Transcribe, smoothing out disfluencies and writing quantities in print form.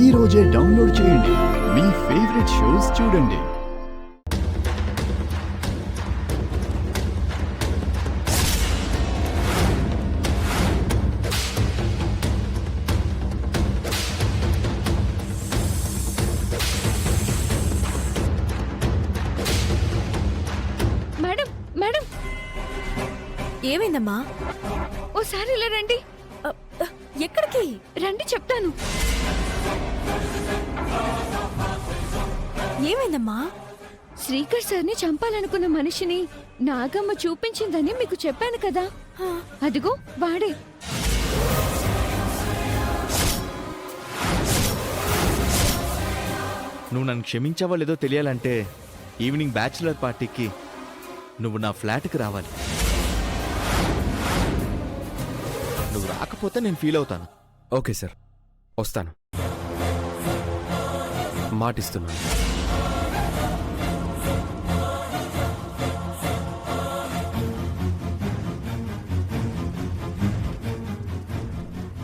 ఈ రోజే డౌన్లోడ్ చేయండి. మీ ఫేవరెట్ షోస్ చూడండి. మేడం మేడం, ఏమైందమ్మా? ఓసారి ఇలా రండి. ఎక్కడికి? రండి చెప్తాను. ఏమైందమ్మా? శ్రీకర్ సార్ని చంపాలనుకున్న మనిషిని నాగమ్మ చూపించిందని మీకు చెప్పాను కదా, అదిగో వాడే. నువ్వు నన్ను క్షమించావో లేదో తెలియాలంటే ఈవినింగ్ బ్యాచులర్ పార్టీకి నువ్వు నా ఫ్లాట్కి రావాలి. నువ్వు రాకపోతే నేను ఫీల్ అవుతాను. ఓకే సార్, వస్తాను, మాటిస్తున్నాను.